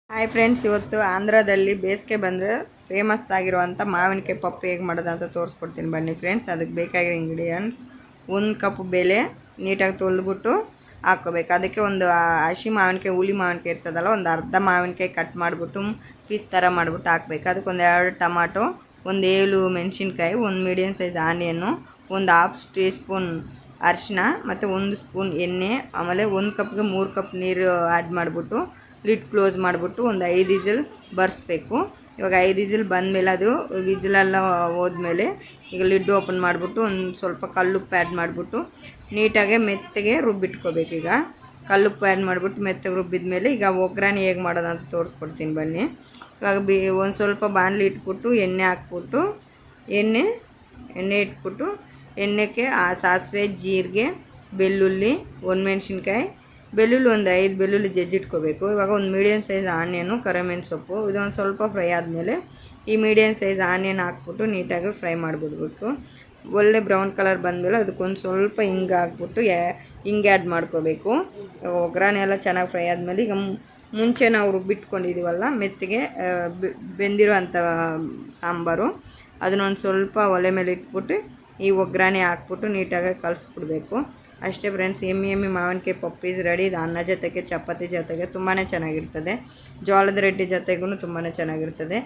Hi friends, ಇವತ್ತು ಆಂಧ್ರದಲ್ಲಿ ಬೇಸಿಗೆ ಬಂದರೆ ಫೇಮಸ್ ಆಗಿರುವಂಥ ಮಾವಿನಕಾಯಿ ಪಪ್ಪು ಹೇಗೆ ಮಾಡೋದು ಅಂತ ತೋರಿಸ್ಕೊಡ್ತೀನಿ ಬನ್ನಿ ಫ್ರೆಂಡ್ಸ್. ಅದಕ್ಕೆ ಬೇಕಾಗಿರೋ ಇಂಗ್ರೀಡಿಯೆಂಟ್ಸ್: 1 ಕಪ್ ಬೇಳೆ ನೀಟಾಗಿ ತೊಳೆದ್ಬಿಟ್ಟು ಹಾಕ್ಕೋಬೇಕು. ಅದಕ್ಕೆ ಒಂದು ಹಸಿ ಮಾವಿನಕಾಯಿ, ಹುಳಿ ಮಾವಿನಕಾಯಿ ಇರ್ತದಲ್ಲ, ಒಂದು ಅರ್ಧ ಮಾವಿನಕಾಯಿ ಕಟ್ ಮಾಡಿಬಿಟ್ಟು ಪೀಸ್ ಥರ ಮಾಡಿಬಿಟ್ಟು ಹಾಕ್ಬೇಕು. ಅದಕ್ಕೆ ಒಂದು 2 ಟಮಾಟೊ, ಒಂದು 7 ಮೆಣಸಿನ್ಕಾಯಿ, ಒಂದು ಮೀಡಿಯಮ್ ಸೈಜ್ ಆನಿಯನ್ನು, ಒಂದು ½ ಟೀ ಸ್ಪೂನ್ ಅರಿಶಿನ ಮತ್ತು 1 ಸ್ಪೂನ್ ಎಣ್ಣೆ, ಆಮೇಲೆ 1 ಕಪ್ಗೆ 3 ಕಪ್ ನೀರು ಆ್ಯಡ್ ಮಾಡಿಬಿಟ್ಟು ಲಿಡ್ ಕ್ಲೋಸ್ ಮಾಡಿಬಿಟ್ಟು ಒಂದು 5 ವಿಸಿಲ್ ಬರ್ಸ್ಬೇಕು. ಇವಾಗ 5 ವಿಸಿಲ್ ಬಂದಮೇಲೆ, ಅದು ವಿಸಿಲೆಲ್ಲ ಹೋದ್ಮೇಲೆ ಈಗ ಲಿಡ್ ಓಪನ್ ಮಾಡಿಬಿಟ್ಟು ಒಂದು ಸ್ವಲ್ಪ ಕಲ್ಲುಪ್ಪು ಆ್ಯಡ್ ಮಾಡಿಬಿಟ್ಟು ನೀಟಾಗೆ ಮೆತ್ತಗೆ ರುಬ್ಬಿಟ್ಕೋಬೇಕು. ಈಗ ಕಲ್ಲುಪ್ಪು ಆ್ಯಡ್ ಮಾಡಿಬಿಟ್ಟು ಮೆತ್ತಗೆ ರುಬ್ಬಿದ ಮೇಲೆ ಈಗ ಒಗ್ಗರಣೆ ಹೇಗೆ ಮಾಡೋದು ಅಂತ ತೋರಿಸ್ಕೊಡ್ತೀನಿ ಬನ್ನಿ. ಇವಾಗ ಒಂದು ಸ್ವಲ್ಪ ಬಾಣಲಿ ಇಟ್ಬಿಟ್ಟು ಎಣ್ಣೆ ಹಾಕ್ಬಿಟ್ಟು ಎಣ್ಣೆ ಇಟ್ಬಿಟ್ಟು ಎಣ್ಣೆಗೆ ಸಾಸಿವೆ, ಜೀರಿಗೆ, ಬೆಳ್ಳುಳ್ಳಿ, ಒಣಮೆಣ್ಸಿನ್ಕಾಯಿ, ಬೆಳ್ಳುಳ್ಳಿ ಒಂದು 5 ಬೆಳ್ಳುಳ್ಳಿ ಜಜ್ಜಿಟ್ಕೋಬೇಕು. ಇವಾಗ ಒಂದು ಮೀಡಿಯಮ್ ಸೈಜ್ ಆನಿಯನ್ನು, ಕರಿಬೇವಿನ ಸೊಪ್ಪು ಇದೊಂದು ಸ್ವಲ್ಪ ಫ್ರೈ ಆದಮೇಲೆ ಈ ಮೀಡಿಯಮ್ ಸೈಜ್ ಆನಿಯನ್ ಹಾಕ್ಬಿಟ್ಟು ನೀಟಾಗಿ ಫ್ರೈ ಮಾಡಿಬಿಡ್ಬೇಕು. ಒಳ್ಳೆ ಬ್ರೌನ್ ಕಲರ್ ಬಂದಮೇಲೆ ಅದಕ್ಕೊಂದು ಸ್ವಲ್ಪ ಹಿಂಗೆ ಹಾಕ್ಬಿಟ್ಟು ಹಿಂಗೆ ಆ್ಯಡ್ ಮಾಡ್ಕೋಬೇಕು. ಒಗ್ಗರಣೆ ಎಲ್ಲ ಚೆನ್ನಾಗಿ ಫ್ರೈ ಆದಮೇಲೆ ಈಗ ಮುಂಚೆ ನಾವು ರುಬ್ಬಿಟ್ಕೊಂಡಿದ್ದೀವಲ್ಲ ಮೆತ್ತಗೆ ಬೆಂದಿರೋ ಅಂಥ ಸಾಂಬಾರು, ಅದನ್ನೊಂದು ಸ್ವಲ್ಪ ಒಲೆ ಮೇಲೆ ಇಟ್ಬಿಟ್ಟು ಈ ಒಗ್ಗರಣೆ ಹಾಕ್ಬಿಟ್ಟು ನೀಟಾಗಿ ಕಲಿಸ್ಬಿಡ್ಬೇಕು. ಅಷ್ಟೇ ಫ್ರೆಂಡ್ಸ್, ಎಮ್ಮಿ ಮಾವಿನಕಾಯಿ ಪಪ್ಪು ಈಸ್ ರೆಡಿ. ಇದು ಅನ್ನ ಜೊತೆಗೆ, ಚಪಾತಿ ಜೊತೆಗೆ ತುಂಬಾ ಚೆನ್ನಾಗಿರ್ತದೆ. ಜೋಳದ ರೊಟ್ಟಿ ಜೊತೆಗೂ ತುಂಬಾ ಚೆನ್ನಾಗಿರ್ತದೆ.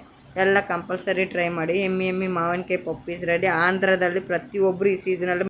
ಎಲ್ಲ ಕಂಪಲ್ಸರಿ ಟ್ರೈ ಮಾಡಿ. ಎಮ್ಮಿ ಮಾವಿನಕಾಯಿ ಪಪ್ಪು ಈಸ್ ರೆಡಿ. ಆಂಧ್ರದಲ್ಲಿ ಪ್ರತಿಯೊಬ್ಬರು ಈ ಸೀಸನಲ್ಲಿ